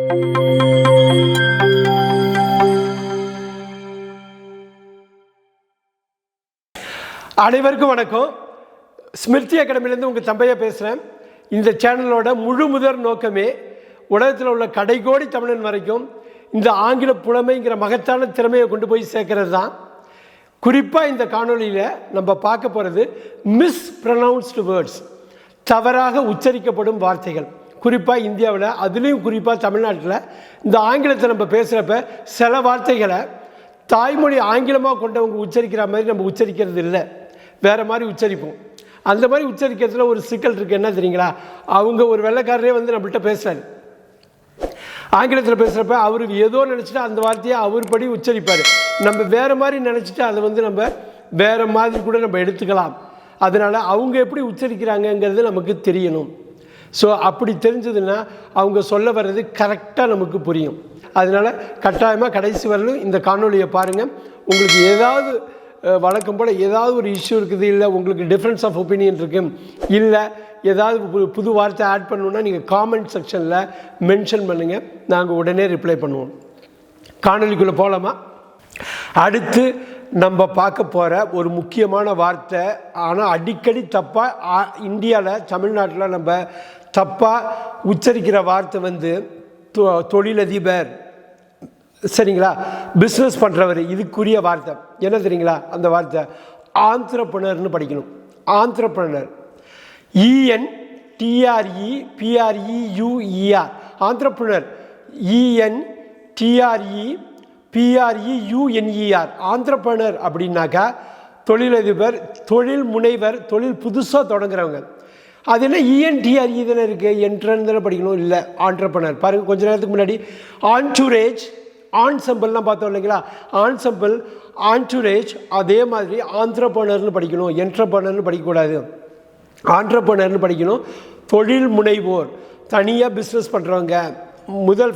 அனைவருக்கும் வணக்கம். ஸ்மிருதி அகாடமிலேருந்து உங்கள் தம்பையா பேசுகிறேன். இந்த சேனலோட முழு முதற் நோக்கமே உலகத்தில் உள்ள கடைகோடி தமிழன் வரைக்கும் இந்த ஆங்கில புலமைங்கிற மகத்தான திறமையை கொண்டு போய் சேர்க்கறது தான். குறிப்பாக இந்த காணொலியில் நம்ம பார்க்க போகிறது மிஸ்ப்ரொனவுன்ஸ்டு வேர்ட்ஸ், தவறாக உச்சரிக்கப்படும் வார்த்தைகள். குறிப்பாக இந்தியாவில், அதுலேயும் குறிப்பாக தமிழ்நாட்டில் இந்த ஆங்கிலத்தை நம்ம பேசுகிறப்ப சில வார்த்தைகளை தாய்மொழி ஆங்கிலமாக கொண்டவங்க உச்சரிக்கிற மாதிரி நம்ம உச்சரிக்கிறது இல்லை, வேறு மாதிரி உச்சரிப்போம். அந்த மாதிரி உச்சரிக்கிறதுல ஒரு சிக்கல் இருக்குது. என்ன தெரியுங்களா? அவங்க ஒரு வெள்ளைக்காரரே வந்து நம்மள்கிட்ட பேசுகிறாரு, ஆங்கிலத்தில் பேசுகிறப்ப அவர் ஏதோ நினச்சிட்டு அந்த வார்த்தையை அவர் படி உச்சரிப்பார். நம்ம வேறு மாதிரி நினச்சிட்டு அதை வந்து நம்ம வேறு மாதிரி கூட நம்ம எடுத்துக்கலாம். அதனால் அவங்க எப்படி உச்சரிக்கிறாங்கங்கிறது நமக்கு தெரியணும். ஸோ அப்படி தெரிஞ்சதுன்னா அவங்க சொல்ல வர்றது கரெக்டாக நமக்கு புரியும். அதனால் கட்டாயமாக கடைசி வரலும் இந்த காணொலியை பாருங்கள். உங்களுக்கு ஏதாவது வழக்கம் போல் ஏதாவது ஒரு இஷ்யூ இருக்குது, இல்லை உங்களுக்கு டிஃப்ரென்ஸ் ஆஃப் ஒப்பீனியன் இருக்குது, இல்லை ஏதாவது புது வார்த்தை ஆட் பண்ணணுன்னா நீங்கள் காமெண்ட் செக்ஷனில் மென்ஷன் பண்ணுங்கள், நாங்கள் உடனே ரிப்ளை பண்ணுவோம். காணொலிக்குள்ளே போகலாமா? அடுத்து நம்ம பார்க்க போகிற ஒரு முக்கியமான வார்த்தை, ஆனால் அடிக்கடி தப்பாக இந்தியாவில் தமிழ்நாட்டில் நம்ம தப்பாக உச்சரிக்கிற வார்த்தை வந்து தொழிலதிபர். சரிங்களா? பிஸ்னஸ் பண்ணுறவர். இதுக்குரிய வார்த்தை என்ன தெரியுங்களா? அந்த வார்த்தை ஆந்த்ரப்ரனர் படிக்கணும். ஆந்த்ரப்ரனர், ENTREPREUER, ஆந்த்ரப்ரனர், ENTREPREUNER. ஆந்த்ரப்ரனர் அப்படின்னாக்கா தொழிலதிபர், தொழில் முனைவர், தொழில் புதுசாக தொடங்குறவங்க. அது என்ன ENTRE தானே இருக்குது, என்ட்ரன் தானே படிக்கணும். இல்லை, ஆந்த்ரப்ரனர். பாருங்கள், கொஞ்ச நேரத்துக்கு முன்னாடி ஆன்டூரேஜ், ஆன்சம்பிள்லாம் பார்த்தோம் இல்லைங்களா? ஆன்சம்பிள், ஆன்டூரேஜ். அதே மாதிரி ஆந்த்ரப்ரனர்னு படிக்கணும், என்ட்ரப்ரனர்னு படிக்கக்கூடாது. ஆந்த்ரப்ரனர்னு படிக்கணும். தொழில் முனைவோர், தனியாக பிஸ்னஸ் பண்ணுறவங்க,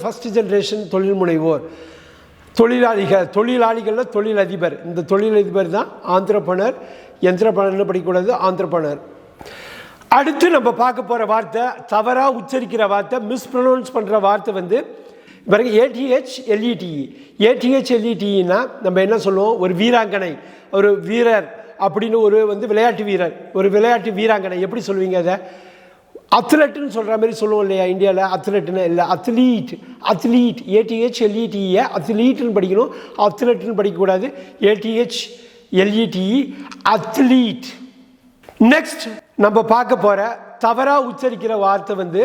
ஃபஸ்ட் ஜென்ரேஷன் தொழில் முனைவோர். தொழிலாளிகளில் தொழிலதிபர். இந்த தொழிலதிபர் தான் ஆந்த்ரப்ரனர். என்ட்ரப்ரனர்னு படிக்கக்கூடாது, ஆந்த்ரப்ரனர். அடுத்து நம்ம பார்க்க போகிற வார்த்தை, தவறாக உச்சரிக்கிற வார்த்தை, மிஸ்ப்ரொனவுன்ஸ் பண்ணுற வார்த்தை வந்து பாருங்க, ATHLETE. ATHLETEன்னா நம்ம என்ன சொல்லுவோம்? ஒரு வீராங்கனை, ஒரு வீரர் அப்படின்னு ஒரு வந்து விளையாட்டு வீரர், ஒரு விளையாட்டு வீராங்கனை. எப்படி சொல்லுவீங்க அதை? அத்லெட்டுன்னு சொல்கிற மாதிரி சொல்லுவோம் இல்லையா இந்தியாவில்? அத்லெட்டுன்னு இல்லை, அத்லீட். அத்லீட், ATHLETE அத்லீட்னு படிக்கணும், அத்லெட்டுன்னு படிக்கக்கூடாது. ATHLETE, athlete. நெக்ஸ்ட் நம்ம பார்க்க போகிற தவறாக உச்சரிக்கிற வார்த்தை வந்து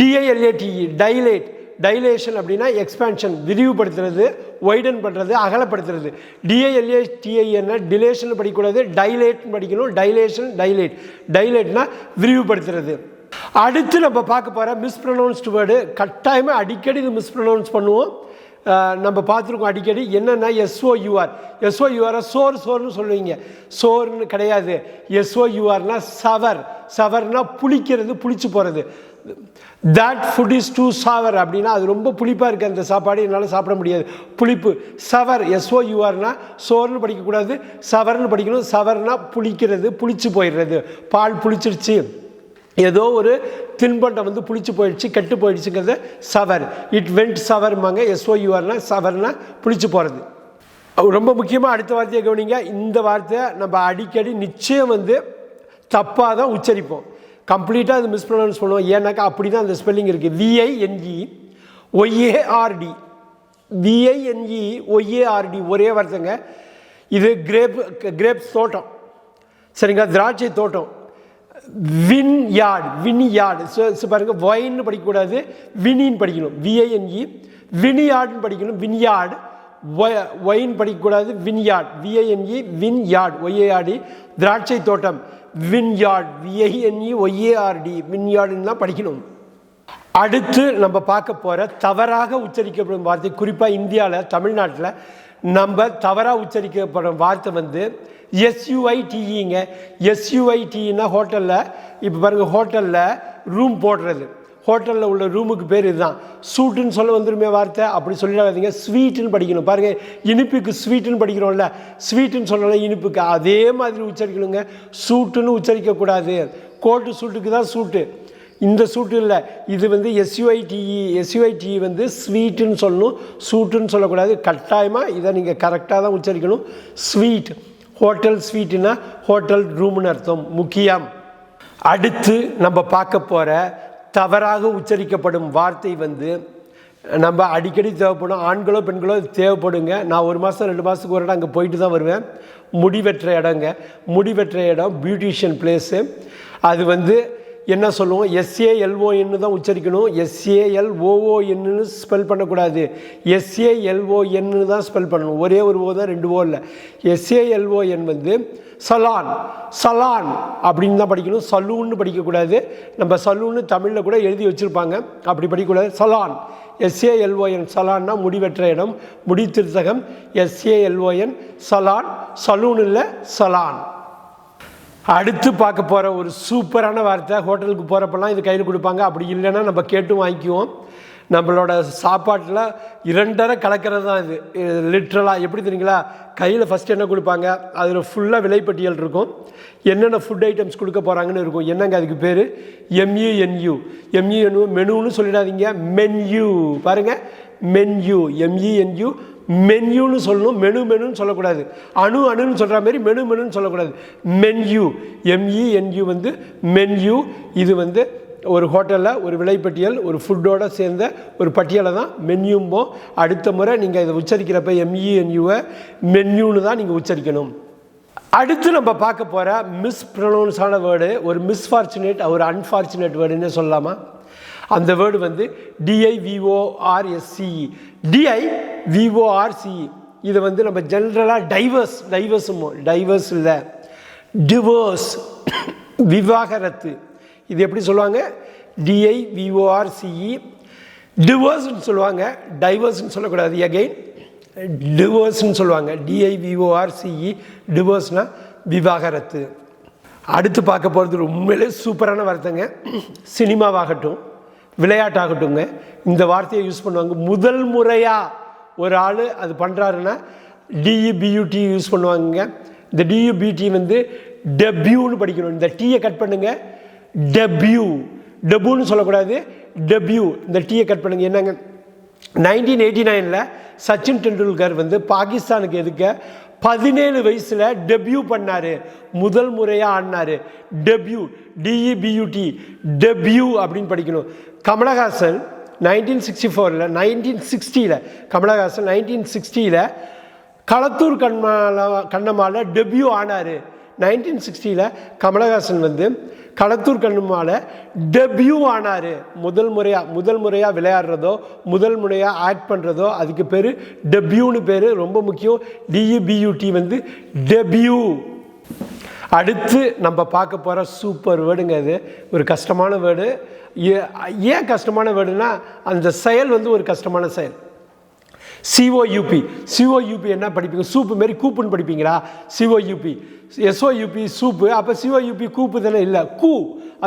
DILATE, டைலேட். டைலேஷன் அப்படின்னா எக்ஸ்பேன்ஷன், விரிவுபடுத்துறது, வைடன் பண்ணுறது, அகலப்படுத்துறது. DILATEன்னா டிலேஷன் படிக்கக்கூடாது, டைலேட்னு படிக்கணும். Dilation, dilate. டைலேட்னா விரிவுபடுத்துறது. அடுத்து நம்ம பார்க்க போகிற மிஸ்ப்ரொனவுன்ஸ்டு வேர்டு, கட்டாயமாக அடிக்கடி இது மிஸ்ப்ரொனவுன்ஸ் பண்ணுவோம். நம்ம பார்த்துருக்கோம் அடிக்கடி. என்னென்னா SOUR. SOUR சோறுன்னு சொல்லுவீங்க. சோறுன்னு கிடையாது. SOURனா சவர். சவர்னா புளிக்கிறது, புளிச்சு போகிறது. தட் ஃபுட் இஸ் டூ சவர் அப்படின்னா அது ரொம்ப புளிப்பாக இருக்குது அந்த சாப்பாடு, என்னால் சாப்பிட முடியாது, புளிப்பு. சவர், SOURனா சோறுன்னு படிக்கக்கூடாது, சவர்னு படிக்கணும். சவர்னா புளிக்கிறது, புளிச்சு போயிடுறது. பால் புளிச்சிருச்சு, ஏதோ ஒரு தின்பண்டம் வந்து புளிச்சு போயிடுச்சு, கெட்டு போயிடுச்சுங்கிறது சவர். It went சவர்மாங்க. SOURனா சவர்னா புளிச்சு போகிறது. ரொம்ப முக்கியமாக அடுத்த வார்த்தையை கவனிங்க. இந்த வார்த்தையை நம்ம அடிக்கடி நிச்சயம் வந்து தப்பாக தான் உச்சரிப்போம், கம்ப்ளீட்டாக அது மிஸ்ப்ரொனவுன்ஸ் பண்ணுவோம். ஏன்னாக்கா அப்படி தான் அந்த ஸ்பெல்லிங் இருக்குது. VINEOARD, VINEOARD ஒரே வார்த்தைங்க. இது கிரேப்ஸ் தோட்டம், சரிங்களா? திராட்சை தோட்டம். வின்யார்டு. ஸோ பாருங்கள், வைன்னு படிக்கக்கூடாது, வினின்னு படிக்கணும். VINE. வினியார்டுன்னு படிக்கணும், வின்யார்டு. ஒயின் படிக்கக்கூடாது, வின்யார்ட். VINE, வின்யார்ட், OARD. திராட்சை தோட்டம், வின்யார்ட், VINEOARD, வின்யார்டுன்னு தான் படிக்கணும். அடுத்து நம்ம பார்க்க போகிற தவறாக உச்சரிக்கப்படும் வார்த்தை, குறிப்பாக இந்தியாவில், தமிழ்நாட்டில் நம்ம தவறாக உச்சரிக்கப்படும் வார்த்தை வந்து SUITEங்க. SUITEன்னா ஹோட்டலில், இப்போ பாருங்கள், ஹோட்டலில் ரூம் போடுறது, ஹோட்டலில் உள்ள ரூமுக்கு பேர் இதுதான். சூட்டுன்னு சொல்ல வந்துருமே வார்த்தை, அப்படி சொல்லிடாதீங்க. ஸ்வீட்டுன்னு படிக்கணும். பாருங்கள், இனிப்புக்கு ஸ்வீட்டுன்னு படிக்கிறோம்ல, ஸ்வீட்டுன்னு சொல்லலாம் இனிப்புக்கு. அதே மாதிரி உச்சரிக்கணுங்க. சூட்டுன்னு உச்சரிக்கக்கூடாது. கோட்டு சூட்டுக்கு தான் சூட்டு, இந்த சூட்டு இல்லை, இது வந்து எஸ்யூஐடிஇ வந்து ஸ்வீட்டுன்னு சொல்லணும், சூட்டுன்னு சொல்லக்கூடாது. கட்டாயமாக இதை நீங்கள் கரெக்டாக தான் உச்சரிக்கணும். ஸ்வீட், ஹோட்டல் ஸ்வீட்டுன்னா ஹோட்டல் ரூம்னு அர்த்தம், முக்கியம். அடுத்து நம்ம பார்க்க போகிற தவறாக உச்சரிக்கப்படும் வார்த்தை வந்து நம்ம அடிக்கடி தேவைப்படும், ஆண்களோ பெண்களோ தேவைப்படுங்க. நான் 1 மாதம் 2 மாதத்துக்கு ஒரு இடம் அங்கே போயிட்டு தான் வருவேன். முடிவெற்ற இடங்க, முடிவெற்ற இடம் பியூட்டிஷியன் பிளேஸு. அது வந்து என்ன சொல்லுவோம், எஸ்ஏஎல்ஓஎன்னு தான் உச்சரிக்கணும். எஸ்ஏஎல்ஓஓஎன்னு ஸ்பெல் பண்ணக்கூடாது, எஸ்ஏஎல்ஓஎன்னு தான் ஸ்பெல் பண்ணணும். ஒரே ஒரு ஓ தான், 2 ஓ இல்லை. எஸ்ஏஎல்ஓஎன் வந்து சலான், சலான் அப்படின்னு தான் படிக்கணும், சலூன்னு படிக்கக்கூடாது. நம்ம சலூன்னு தமிழில் கூட எழுதி வச்சுருப்பாங்க, அப்படி படிக்கக்கூடாது. சலான், எஸ்ஏஎல்ஓஎன், சலான்னா முடிவெற்ற இடம், முடித்திருத்தகம். எஸ்ஏஎல்ஓஎன் சலான், சலூன் இல்லை சலான். அடுத்து பார்க்க போகிற ஒரு சூப்பரான வார்த்தை, ஹோட்டலுக்கு போகிறப்பெல்லாம் இது கையில் கொடுப்பாங்க, அப்படி இல்லைன்னா நம்ம கேட்டும் வாங்கிக்குவோம். நம்மளோட சாப்பாட்டில் 2 கலக்கிறது தான் இது, லிட்ரலாக. எப்படி தெரியுங்களா, கையில் ஃபஸ்ட்டு என்ன கொடுப்பாங்க, அதில் ஃபுல்லாக விலைப்பட்டியல் இருக்கும், என்னென்ன ஃபுட் ஐட்டம்ஸ் கொடுக்க போகிறாங்கன்னு இருக்கும். என்னங்க அதுக்கு பேர், எம்யூஎன்யூ. எம்யூஎன்யூ மெனுன்னு சொல்லிடாதீங்க, மென்யூ. பாருங்கள், மென்யூ, எம்இஎன்யூ, மென்யூன்னு சொல்லணும், மெனுன்னு சொல்லக்கூடாது. அணுன்னு சொல்கிற மாதிரி மெனுன்னு சொல்லக்கூடாது. மென்யூ, எம்இஎன்யூ வந்து மென்யூ. இது வந்து ஒரு ஹோட்டலில் ஒரு விலைப்பட்டியல், ஒரு ஃபுட்டோடு சேர்ந்த ஒரு பட்டியலை தான் மென்யூம்போம். அடுத்த முறை நீங்கள் இதை உச்சரிக்கிறப்ப எம்இஎன்யூவை மென்யூன்னு தான் நீங்கள் உச்சரிக்கணும். அடுத்து நம்ம பார்க்க போகிற மிஸ்ப்ரொனவுன்ஸான வேர்டு, ஒரு மிஸ்ஃபார்ச்சுனேட், ஒரு அன்ஃபார்ச்சுனேட் வேர்டுன்னு சொல்லலாமா. அந்த வேர்டு வந்து டிஐவிஓஆர்எஸ்சிஇ, டிஐவிஓஆர்சிஇ. இதை வந்து நம்ம ஜென்ரலாக டைவர்ஸ் இல்லை, டிவோர்ஸ், விவாகரத்து. இது எப்படி சொல்லுவாங்க, டிஐவிஓஆர்சிஇ, டிவோர்ஸ்ன்னு சொல்லுவாங்க, டைவர்ஸ்ன்னு சொல்லக்கூடாது. எகைன் டிவோர்ஸ்ன்னு சொல்லுவாங்க, டிஐவிஓஆர்சிஇ, டிவோர்ஸ்னா விவாகரத்து. அடுத்து பார்க்க போகிறது உண்மையிலே சூப்பரான வார்த்தைங்க. சினிமாவாகட்டும் விளையாட்டாகட்டுங்க, இந்த வார்த்தையை யூஸ் பண்ணுவாங்க. முதல் முறையாக ஒரு ஆள் அது பண்ணுறாருன்னா டிஇபியூடி யூஸ் பண்ணுவாங்க. இந்த டிஇபிடி வந்து டெபியூன்னு படிக்கணும். இந்த டீயை கட் பண்ணுங்க, டெபியூன்னு சொல்லக்கூடாது, டெபியூ. இந்த டீயை கட் பண்ணுங்க. என்னங்க, 1989 சச்சின் டெண்டுல்கர் வந்து பாகிஸ்தானுக்கு எதுக்க 17 வயசில் டெபியூ பண்ணார், முதல் முறையாக ஆடினார். டெபியூ, டிஇபியூடி, டெபியூ அப்படின்னு படிக்கணும். கமலஹாசன் 1960 கமலஹாசன் 1960 களத்தூர் கண்ணம்மாவில் டெபியூ ஆனார். 1960 கமலஹாசன் வந்து களத்தூர் கண்ணம்மாவில் டெபியூ ஆனார். முதல் முறையாக விளையாடுறதோ, முதல் முறையாக ஆக்ட் பண்ணுறதோ, அதுக்கு பேர் டெபியூன்னு பேர். ரொம்ப முக்கியம், டிஇபியூடி வந்து டெபியூ. அடுத்து நம்ம பார்க்க போகிற சூப்பர் வேர்டுங்க. இது ஒரு கஷ்டமான வேர்டு. ஏன் கஷ்டமான வேர்டுனா, அந்த செயல் வந்து ஒரு கஷ்டமான செயல். சிஓயூபி என்ன படிப்பீங்க, சூப்பு மாரி கூப்புன்னு படிப்பீங்களா, சிஓயூபி. எஸ்ஓயூபி சூப்பு, அப்போ சிஓயூபி கூப்பு தானே, இல்லை கூ.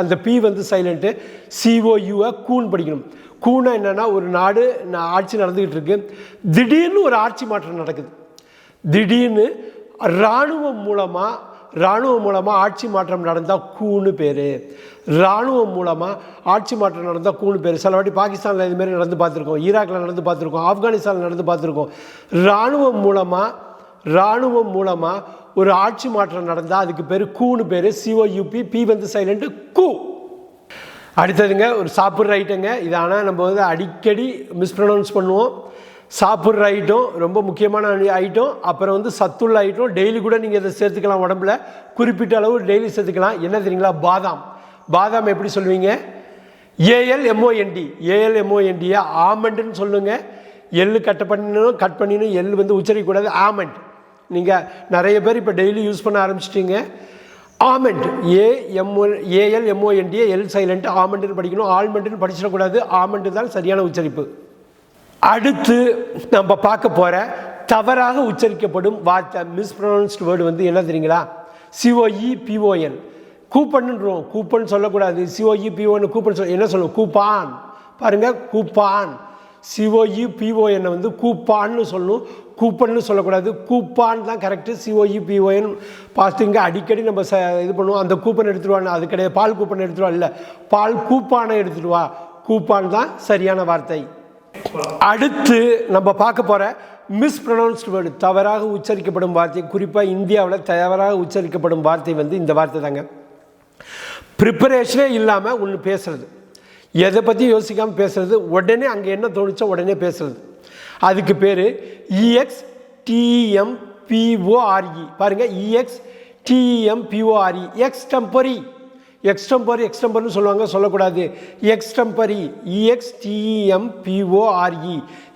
அந்த பி வந்து சைலண்ட்டு, சிஓயூவை கூன்னு படிக்கணும். கூனா என்னென்னா, ஒரு நாடு ஆட்சி நடந்துக்கிட்டு இருக்கு, திடீர்னு ஒரு ஆட்சி மாற்றம் நடக்குது. திடீர்னு இராணுவம் மூலமாக ஆட்சி மாற்றம் நடந்தால் கூன்னு பேர். இராணுவம் மூலமாக ஆட்சி மாற்றம் நடந்தால் கூன்னு பேர். சில வாட்டி பாகிஸ்தானில் இதுமாரி நடந்து பார்த்துருக்கோம், ஈராக்கில் நடந்து பார்த்துருக்கோம், ஆப்கானிஸ்தானில் நடந்து பார்த்துருக்கோம். இராணுவம் மூலமாக ஒரு ஆட்சி மாற்றம் நடந்தால் அதுக்கு பேர் கூன்னு பேர், சிஓயூபி. பி வந்து சைலண்ட்டு, கூ. அடுத்ததுங்க ஒரு சாப்பிட்ற ஐட்டங்க. இது ஆனால் நம்ம வந்து அடிக்கடி மிஸ்ப்ரொனவுன்ஸ் பண்ணுவோம். சாப்பிட்ற ஐட்டம் ரொம்ப முக்கியமான ஐட்டம். அப்புறம் வந்து சத்துள்ள ஐட்டம், டெய்லி கூட நீங்கள் இதை சேர்த்துக்கலாம், உடம்புல குறிப்பிட்ட அளவு டெய்லி சேர்த்துக்கலாம். என்ன தெரியுங்களா, பாதாம் எப்படி சொல்லுவீங்க, ஏஎல்எம்ஓஎன்டியை ஆமண்டுன்னு சொல்லுங்கள். எள்ளு கட் பண்ணிடணும், எள்ளு வந்து உச்சரிக்கக்கூடாது, ஆமண்ட். நீங்கள் நிறைய பேர் இப்போ டெய்லி யூஸ் பண்ண ஆரம்பிச்சிட்டிங்க. ஆமண்ட், ஏஎல்எம்ஓஎன்டியை எல் சைலண்ட், ஆமண்டுன்னு படிக்கணும். ஆல்மண்டுன்னு படிச்சிடக்கூடாது, ஆமண்டு தான் சரியான உச்சரிப்பு. அடுத்து நம்ம பார்க்க போகிற தவறாக உச்சரிக்கப்படும் வார்த்தை, மிஸ்ப்ரொனவுன்ஸ்டு வேர்டு வந்து என்ன தெரியுங்களா, சிஓஇபிஓஎன். கூப்பன்ன்றோம், கூப்பன் சொல்லக்கூடாது, சிஓஇபிஓன்னு கூப்பன் என்ன சொல்லுவோம், கூப்பான். பாருங்கள், கூப்பான். சிஓஇபிஓஎன் வந்து கூப்பான்னு சொல்லணும், கூப்பன்னு சொல்லக்கூடாது, கூப்பான் தான் கரெக்டு. COEPON பாஸ்டிங்க அடிக்கடி நம்ம இது பண்ணுவோம். அந்த கூப்பன் எடுத்துருவான்னு அது கிடையாது, பால் கூப்பன் எடுத்துருவா இல்லை, பால் கூப்பானை எடுத்துடுவா, கூப்பான் தான் சரியான வார்த்தை. அடுத்து நம்ம பார்க்க போகிற மிஸ்ப்ரொனவுன்ஸ்டு வேர்டு, தவறாக உச்சரிக்கப்படும் வார்த்தை, குறிப்பாக இந்தியாவில் தவறாக உச்சரிக்கப்படும் வார்த்தை வந்து இந்த வார்த்தை தாங்க. ப்ரிப்பரேஷனே இல்லாமல் ஒன்று பேசுகிறது, எதை பற்றி யோசிக்காமல் பேசுகிறது, உடனே அங்கே என்ன தோணுச்சோ உடனே பேசுகிறது, அதுக்கு பேர் EXTEMPORE. பாருங்கள், EXTEMPORE, எக்ஸ்டெம்பரி. எக்ஸ்டெம்பர்னு சொல்லுவாங்க, சொல்லக்கூடாது, எக்ஸ்டெம்பரி, EXTEMPORE.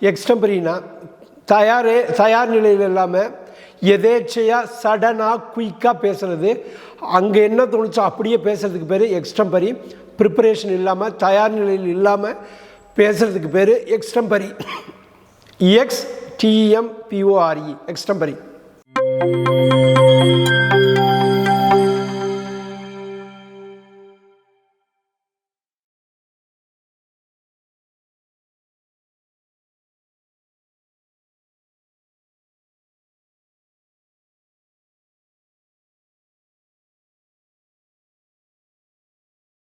எக்ஸ்டெம்பரினா தயார் நிலையில் இல்லாமல் எதேச்சையாக சடனாக குயிக்காக பேசுகிறது, அங்கே என்ன தோணுச்சோ அப்படியே பேசுகிறதுக்கு பேர் எக்ஸ்டெம்பரி. ப்ரிப்பரேஷன் இல்லாமல் தயார் நிலையில் இல்லாமல் பேசுகிறதுக்கு பேர் எக்ஸ்டெம்பரி. EXTEMPORE, எக்ஸ்டெம்பரி.